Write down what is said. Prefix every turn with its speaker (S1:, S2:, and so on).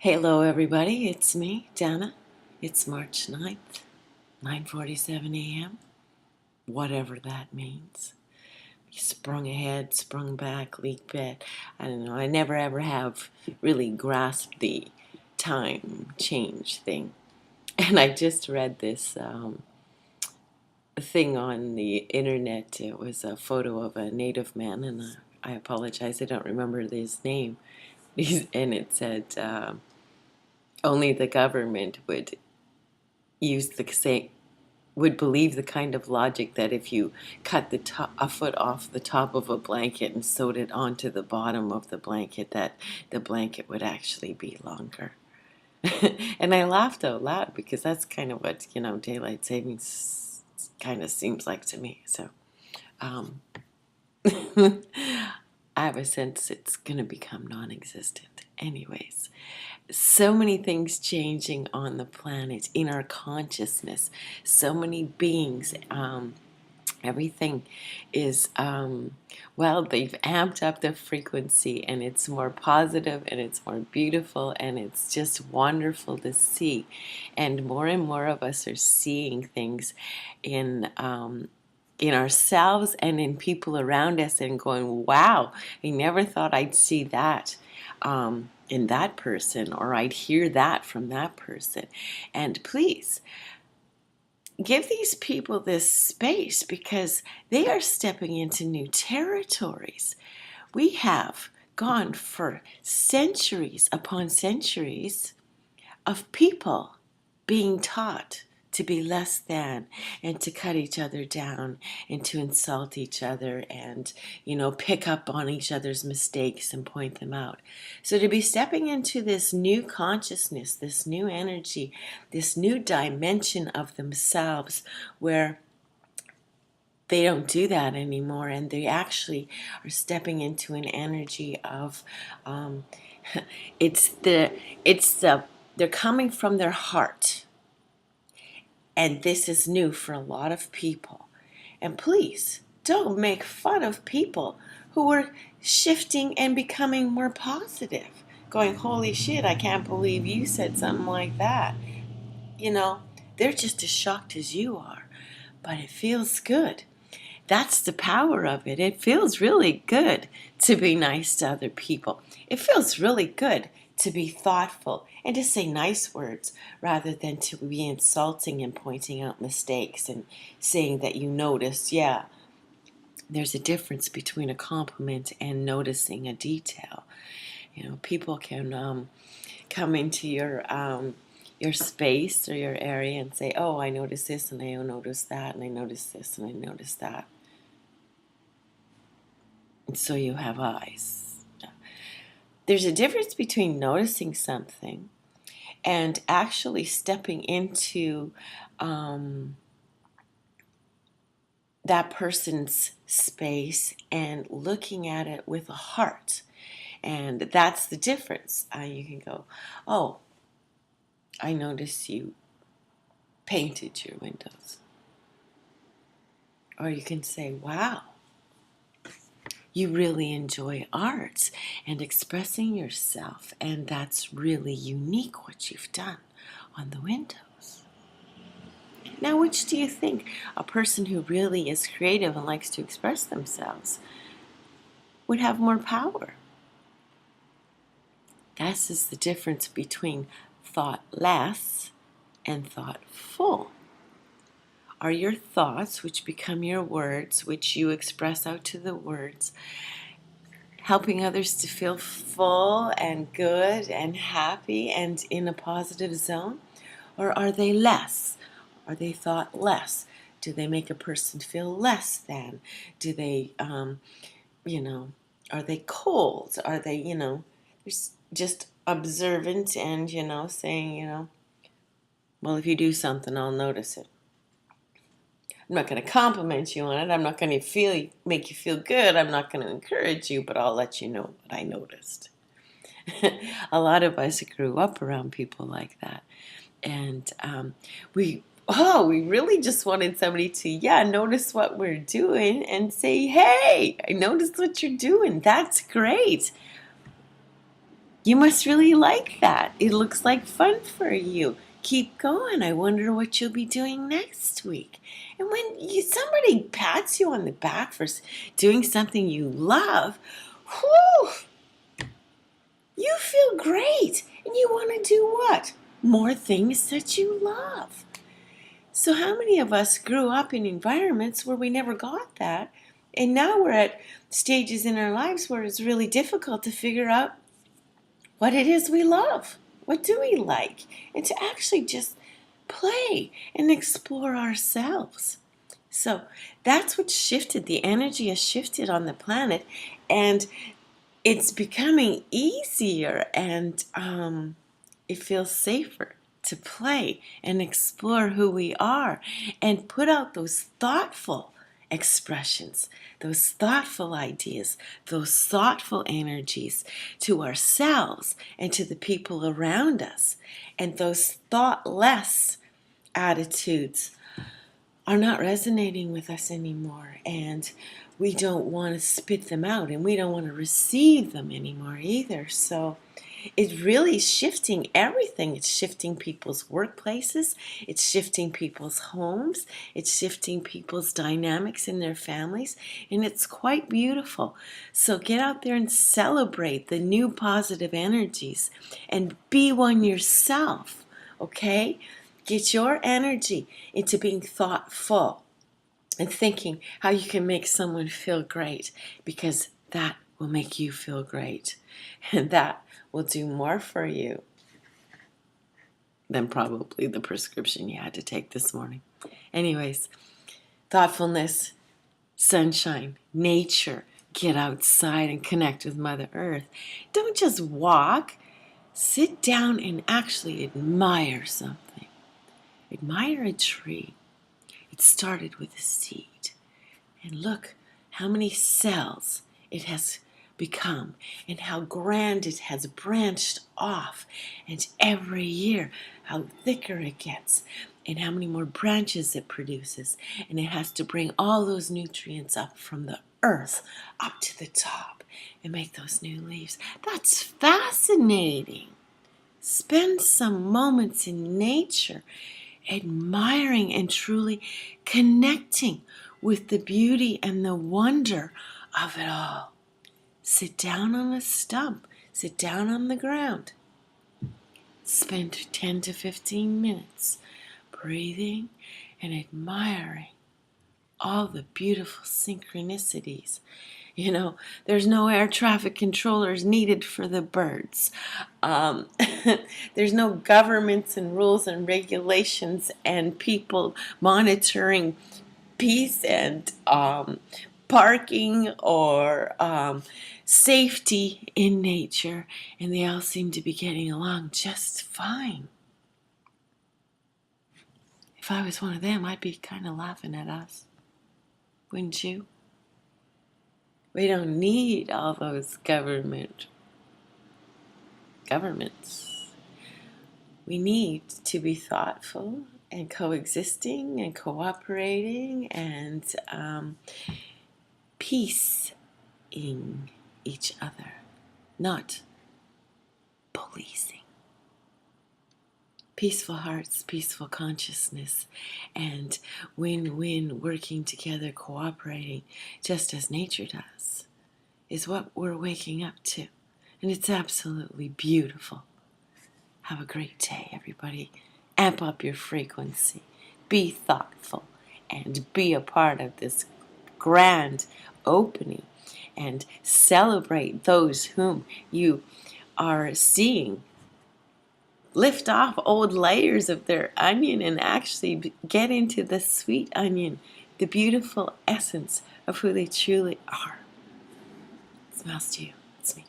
S1: Hello everybody, it's me, Dana. It's March 9th, 9:47 a.m., whatever that means. Sprung ahead, sprung back, leak back. I don't know, I never ever have really grasped the time change thing. And I just read this thing on the internet. It was a photo of a native man, and I apologize, I don't remember his name. And it said, only the government would use the same would believe the kind of logic that if you cut a foot off the top of a blanket and sewed it onto the bottom of the blanket, that the blanket would actually be longer. And I laughed out loud because that's kind of what daylight savings kind of seems like to me. So um, I have a sense it's going to become non-existent. Anyways, so many things changing on the planet, in our consciousness, so many beings. Everything is, well, they've amped up the frequency and it's more positive and it's more beautiful and it's just wonderful to see. And more of us are seeing things in ourselves and in people around us and going, wow, I never thought I'd see that in that person, or I'd hear that from that person. And please, give these people this space because they are stepping into new territories. We have gone for centuries upon centuries of people being taught to be less than and to cut each other down and to insult each other and, pick up on each other's mistakes and point them out. So to be stepping into this new consciousness, this new energy, this new dimension of themselves where they don't do that anymore, and they actually are stepping into an energy of they're coming from their heart. And this is new for a lot of people. And please, don't make fun of people who are shifting and becoming more positive. Going, holy shit, I can't believe you said something like that. They're just as shocked as you are. But it feels good. That's the power of it. It feels really good to be nice to other people. It feels really good to be thoughtful and to say nice words rather than to be insulting and pointing out mistakes and saying that you notice. Yeah, there's a difference between a compliment and noticing a detail. People can come into your space or your area and say, oh, I noticed this and I noticed that and I noticed this and I noticed that. And so you have eyes. There's a difference between noticing something and actually stepping into that person's space and looking at it with a heart. And that's the difference. You can go, oh, I notice you painted your windows. Or you can say, wow, you really enjoy art and expressing yourself, and that's really unique what you've done on the windows. Now, which do you think? A person who really is creative and likes to express themselves would have more power. This is the difference between thoughtless and thoughtful. Are your thoughts, which become your words, which you express out to the words, helping others to feel full and good and happy and in a positive zone? Or are they less? Are they thoughtless? Do they make a person feel less than? Do they, are they cold? Are they, just observant and, saying, well, if you do something, I'll notice it. I'm not going to compliment you on it. I'm not going to make you feel good. I'm not going to encourage you, but I'll let you know what I noticed. A lot of us grew up around people like that. And we really just wanted somebody to, notice what we're doing and say, hey, I noticed what you're doing. That's great. You must really like that. It looks like fun for you. Keep going. I wonder what you'll be doing next week. And when somebody pats you on the back for doing something you love, whew, you feel great. And you want to do what? More things that you love. So how many of us grew up in environments where we never got that? And now we're at stages in our lives where it's really difficult to figure out what it is we love. What do we like? And to actually just play and explore ourselves. So that's what shifted. The energy has shifted on the planet, and it's becoming easier, and it feels safer to play and explore who we are and put out those thoughtful expressions, those thoughtful ideas, those thoughtful energies to ourselves and to the people around us. And those thoughtless attitudes are not resonating with us anymore, and we don't want to spit them out, and we don't want to receive them anymore either. So it's really shifting everything. It's shifting people's workplaces. It's shifting people's homes. It's shifting people's dynamics in their families. And it's quite beautiful. So get out there and celebrate the new positive energies and be one yourself, okay? Get your energy into being thoughtful and thinking how you can make someone feel great, because that will make you feel great. And that will do more for you than probably the prescription you had to take this morning. Anyways, thoughtfulness, sunshine, nature. Get outside and connect with Mother Earth. Don't just walk. Sit down and actually admire something. Admire a tree. It started with a seed. And look how many cells it has become, and how grand it has branched off, and every year how thicker it gets, and how many more branches it produces, and it has to bring all those nutrients up from the earth up to the top and make those new leaves. That's fascinating. Spend some moments in nature admiring and truly connecting with the beauty and the wonder of it all. Sit down on a stump. Sit down on the ground. Spend 10 to 15 minutes breathing and admiring all the beautiful synchronicities. You know, there's no air traffic controllers needed for the birds. There's no governments and rules and regulations and people monitoring peace and parking or safety in nature, and they all seem to be getting along just fine. If I was one of them, I'd be kind of laughing at us. Wouldn't you? We don't need all those governments. We need to be thoughtful and coexisting and cooperating and peacing each other, not policing. Peaceful hearts, peaceful consciousness, and win-win, working together, cooperating, just as nature does, is what we're waking up to. And it's absolutely beautiful. Have a great day, everybody. Amp up your frequency. Be thoughtful and be a part of this grand opening, and celebrate those whom you are seeing lift off old layers of their onion and actually get into the sweet onion, the beautiful essence of who they truly are. Smells to you. It's me.